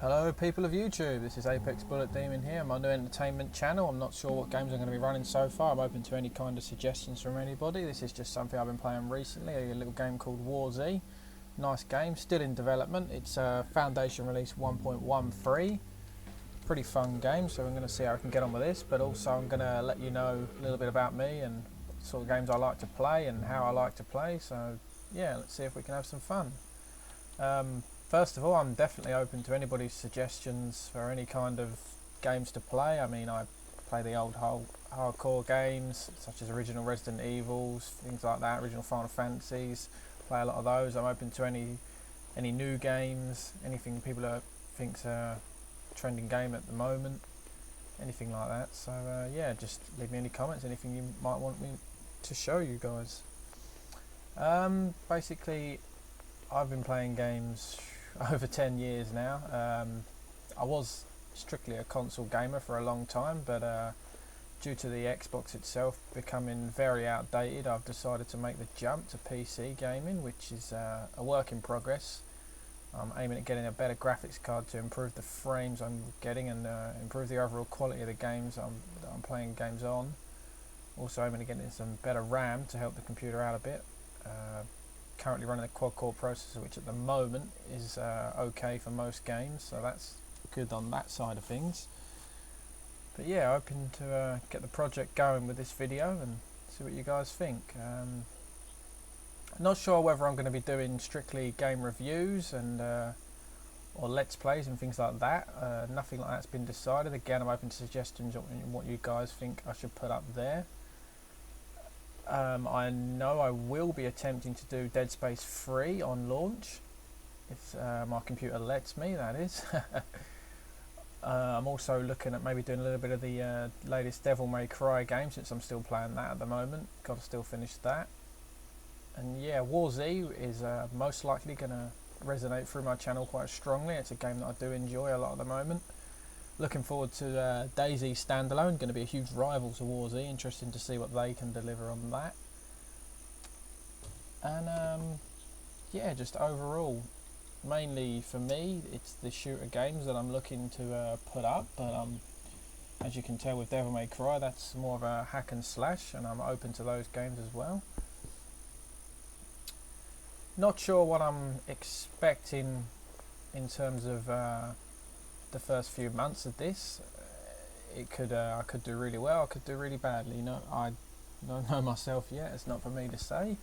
Hello people of YouTube, this is ApexBulletDemon here, my new entertainment channel. I'm not sure what games I'm going to be running so far. I'm open to any kind of suggestions from anybody. This is just something I've been playing recently, a little game called War Z. Nice game, still in development. It's Foundation release 1.13. Pretty fun game, so I'm going to see how I can get on with this, but also I'm going to let you know a little bit about me and what sort of games I like to play and how I like to play. So yeah, let's see if we can have some fun. First of all, I'm definitely open to anybody's suggestions for any kind of games to play. I mean, I play the old hardcore games, such as original Resident Evils, things like that, original Final Fantasies, play a lot of those. I'm open to any new games, anything people think's a trending game at the moment, anything like that. So yeah, just leave me any comments, anything you might want me to show you guys. Basically, I've been playing games over 10 years now. I was strictly a console gamer for a long time, but due to the Xbox itself becoming very outdated, I've decided to make the jump to PC gaming, which is a work in progress. I'm aiming at getting a better graphics card to improve the frames I'm getting and improve the overall quality of the games that I'm playing games on. Also aiming at getting some better RAM to help the computer out a bit. Currently running a quad-core processor, which at the moment is okay for most games, so that's good on that side of things. But yeah, hoping to get the project going with this video and see what you guys think. Not sure whether I'm going to be doing strictly game reviews and or let's plays and things like that. Nothing like that's been decided. Again, I'm open to suggestions on what you guys think I should put up there. I know I will be attempting to do Dead Space 3 on launch, if my computer lets me, that is. I'm also looking at maybe doing a little bit of the latest Devil May Cry game, since I'm still playing that at the moment. Got to still finish that. And yeah, War Z is most likely going to resonate through my channel quite strongly. It's a game that I do enjoy a lot at the moment. Looking forward to DayZ standalone, going to be a huge rival to War Z. Interesting to see what they can deliver on that. And yeah, just overall, mainly for me, it's the shooter games that I'm looking to put up. But as you can tell with Devil May Cry, that's more of a hack and slash, and I'm open to those games as well. Not sure what I'm expecting in terms of the first few months of this. I could do really well, I could do really badly. You know, I don't know myself yet. It's not for me to say.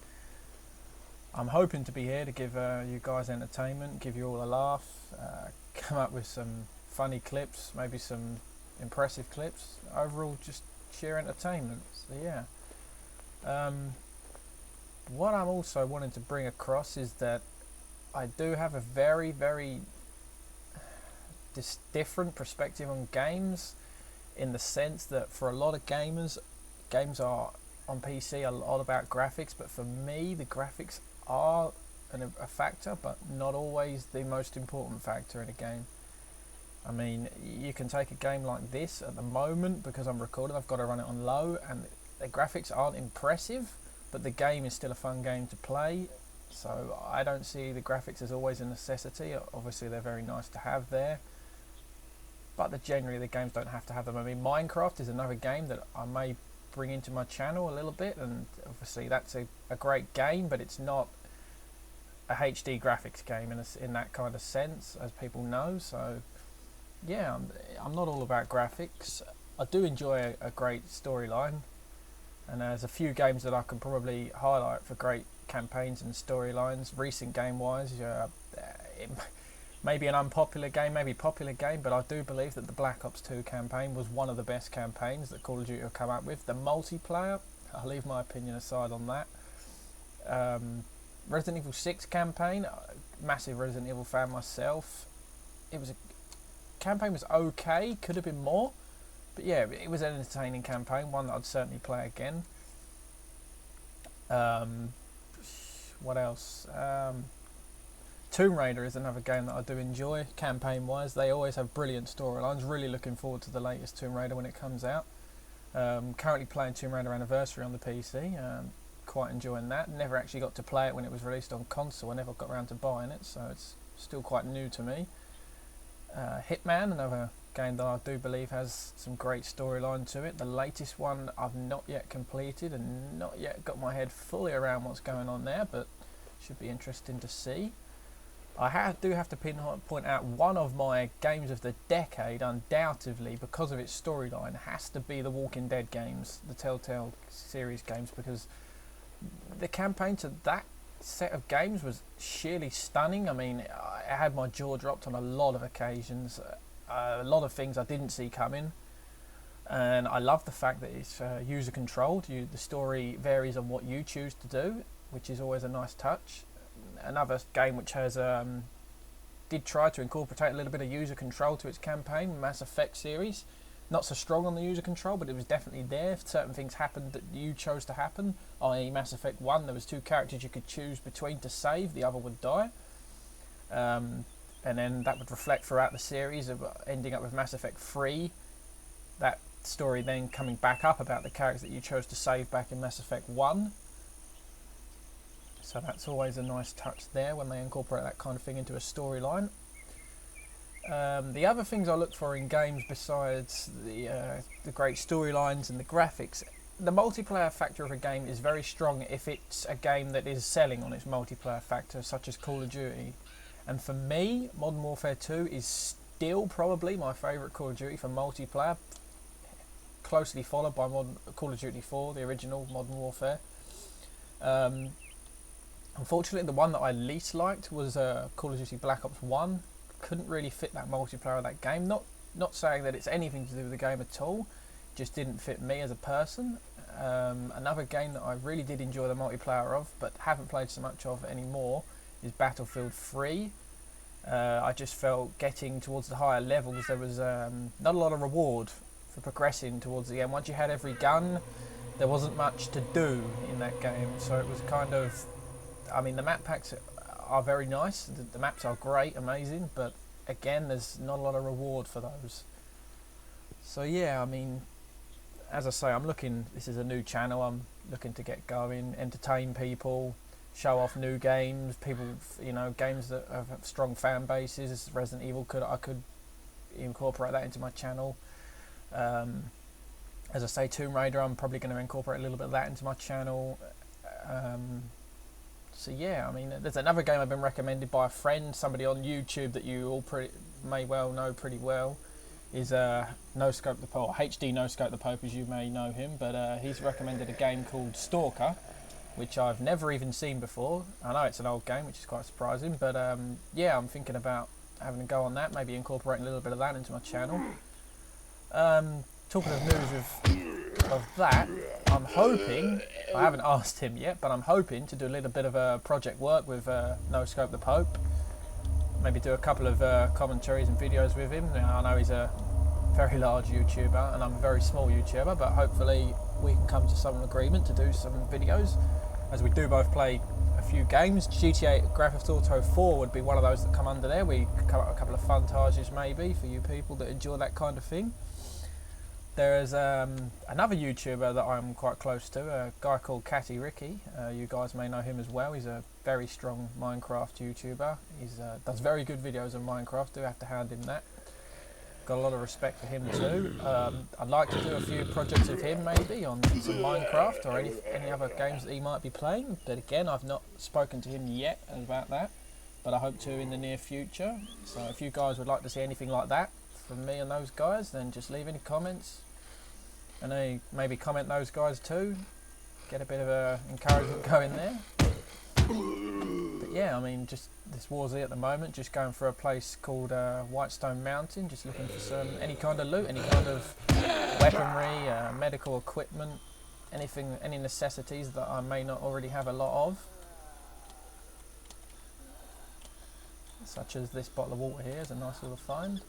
I'm hoping to be here to give you guys entertainment, give you all a laugh, come up with some funny clips, maybe some impressive clips. Overall, just sheer entertainment. So yeah. What I'm also wanting to bring across is that I do have a very different perspective on games, in the sense that for a lot of gamers, games are on PC a lot about graphics, but for me the graphics are a factor, but not always the most important factor in a game. I mean, you can take a game like this at the moment, because I'm recording, I've got to run it on low, and the graphics aren't impressive, but the game is still a fun game to play. So I don't see the graphics as always a necessity. Obviously they're very nice to have there, but generally the games don't have to have them. I mean, Minecraft is another game that I may bring into my channel a little bit, and obviously that's a great game, but it's not a HD graphics game in that kind of sense, as people know. So yeah, I'm not all about graphics. I do enjoy a great storyline, and there's a few games that I can probably highlight for great campaigns and storylines, recent game wise. Maybe an unpopular game, maybe popular game, but I do believe that the Black Ops 2 campaign was one of the best campaigns that Call of Duty have come up with. The multiplayer, I'll leave my opinion aside on that. Resident Evil 6 campaign, massive Resident Evil fan myself. Campaign was okay, could have been more, but yeah, it was an entertaining campaign, one that I'd certainly play again. What else? Tomb Raider is another game that I do enjoy campaign wise. They always have brilliant storylines. Really looking forward to the latest Tomb Raider when it comes out. Currently playing Tomb Raider Anniversary on the PC. Quite enjoying that. Never actually got to play it when it was released on console. I never got around to buying it, so it's still quite new to me. Hitman, another game that I do believe has some great storyline to it. The latest one I've not yet completed and not yet got my head fully around what's going on there, but should be interesting to see. I do have to point out one of my games of the decade, undoubtedly, because of its storyline, has to be the Walking Dead games, the Telltale series games, because the campaign to that set of games was sheerly stunning. I mean, I had my jaw dropped on a lot of occasions, a lot of things I didn't see coming, and I love the fact that it's user controlled. The story varies on what you choose to do, which is always a nice touch. Another game which has did try to incorporate a little bit of user control to its campaign, Mass Effect series. Not so strong on the user control, but it was definitely there. Certain things happened that you chose to happen, i.e. Mass Effect 1, there was 2 characters you could choose between to save, the other would die. And then that would reflect throughout the series, of ending up with Mass Effect 3. That story then coming back up about the characters that you chose to save back in Mass Effect 1. So that's always a nice touch there when they incorporate that kind of thing into a storyline. The other things I look for in games, besides the great storylines and the graphics, the multiplayer factor of a game is very strong if it's a game that is selling on its multiplayer factor, such as Call of Duty. And for me, Modern Warfare 2 is still probably my favourite Call of Duty for multiplayer, closely followed by Call of Duty 4, the original Modern Warfare. Unfortunately, the one that I least liked was Call of Duty Black Ops 1. Couldn't really fit that multiplayer of that game. Not saying that it's anything to do with the game at all, just didn't fit me as a person. Another game that I really did enjoy the multiplayer of, but haven't played so much of anymore, is Battlefield 3. I just felt getting towards the higher levels, there was not a lot of reward for progressing towards the end. Once you had every gun, there wasn't much to do in that game, so it was kind of... I mean, the map packs are very nice, the maps are great, amazing, but again, there's not a lot of reward for those. So yeah, I mean, as I say, this is a new channel, I'm looking to get going, entertain people, show off new games, games that have strong fan bases. Resident Evil, I could incorporate that into my channel. As I say, Tomb Raider, I'm probably going to incorporate a little bit of that into my channel. So yeah, I mean, there's another game I've been recommended by a friend, somebody on YouTube that you all may well know pretty well, is No Scope the Pope, HD No Scope the Pope, as you may know him, but he's recommended a game called Stalker, which I've never even seen before. I know it's an old game, which is quite surprising, but yeah, I'm thinking about having a go on that, maybe incorporating a little bit of that into my channel. Talking of news of that, I'm hoping, I haven't asked him yet, but I'm hoping to do a little bit of project work with No Scope the Pope. Maybe do a couple of commentaries and videos with him. Now, I know he's a very large YouTuber and I'm a very small YouTuber, but hopefully we can come to some agreement to do some videos, as we do both play a few games. GTA Grand Theft Auto 4 would be one of those that come under there. We could come up with a couple of funtages maybe for you people that enjoy that kind of thing. There's another YouTuber that I'm quite close to, a guy called Catty Ricky. You guys may know him as well. He's a very strong Minecraft YouTuber. He does very good videos on Minecraft, do have to hand him that. Got a lot of respect for him too. I'd like to do a few projects with him maybe on some Minecraft or any other games that he might be playing. But again, I've not spoken to him yet about that, but I hope to in the near future. So if you guys would like to see anything like that from me and those guys, then just leave any comments, and maybe comment those guys too, get a bit of encouragement going there. But yeah, I mean, just this Warzy at the moment, just going for a place called Whitestone Mountain, just looking for any kind of loot, any kind of weaponry, medical equipment, any necessities that I may not already have a lot of, such as this bottle of water here is a nice little find.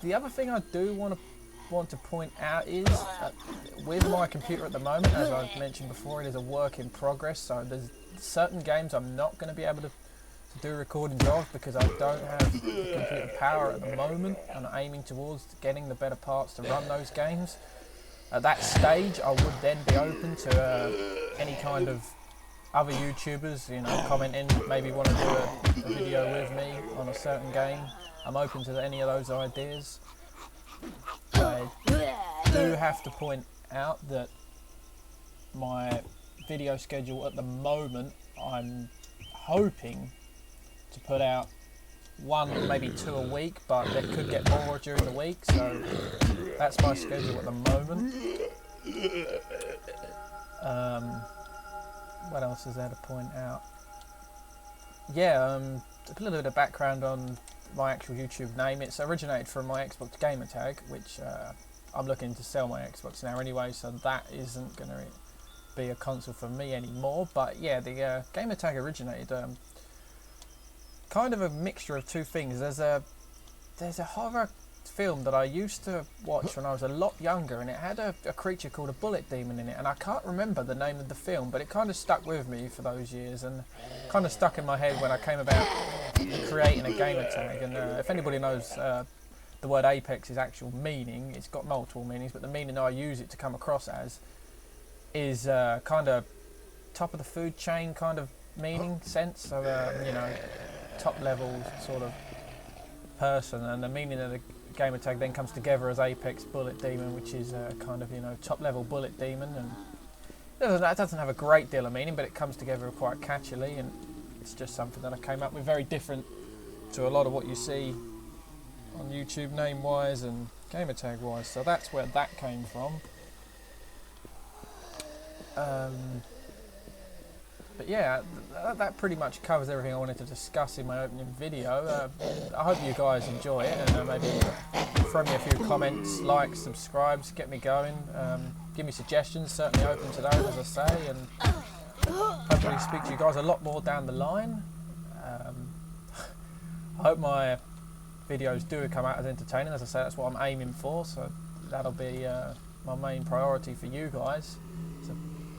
The other thing I do want to point out is with my computer at the moment, as I've mentioned before, it is a work in progress, so there's certain games I'm not going to be able to do recordings of because I don't have the computer power at the moment, and I'm aiming towards getting the better parts to run those games. At that stage I would then be open to any kind of other YouTubers, you know, commenting, maybe want to do a video with me on a certain game. I'm open to any of those ideas. I do have to point out that my video schedule at the moment, I'm hoping to put out 1, maybe 2 a week, but it could get more during the week, so that's my schedule at the moment. What else is there to point out? Yeah, a little bit of background on my actual YouTube name. It's originated from my Xbox gamertag, which I'm looking to sell my Xbox now anyway, so that isn't going to be a console for me anymore. But yeah, the gamertag originated kind of a mixture of two things. There's a horror film that I used to watch when I was a lot younger, and it had a creature called a bullet demon in it, and I can't remember the name of the film, but it kind of stuck with me for those years and kind of stuck in my head when I came about creating a gamertag. And if anybody knows the word Apex's actual meaning, it's got multiple meanings, but the meaning I use it to come across as is kind of top of the food chain kind of meaning sense, so you know, top level sort of person, and the meaning of the gamertag then comes together as ApexBulletDemon, which is kind of, you know, top level bullet demon, and that doesn't have a great deal of meaning, but it comes together quite catchily, and it's just something that I came up with, very different to a lot of what you see on YouTube name wise and gamertag wise, so that's where that came from. But yeah, that pretty much covers everything I wanted to discuss in my opening video. I hope you guys enjoy it, and maybe throw me a few comments, likes, subscribes, get me going. Give me suggestions, certainly open to those, as I say, and hopefully speak to you guys a lot more down the line. I hope my videos do come out as entertaining. As I say, that's what I'm aiming for, so that'll be my main priority for you guys. It's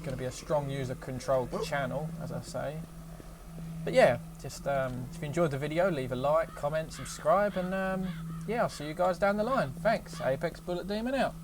going to be a strong user-controlled channel, as I say. But yeah, just if you enjoyed the video, leave a like, comment, subscribe, and yeah, I'll see you guys down the line. Thanks. ApexBulletDemon out.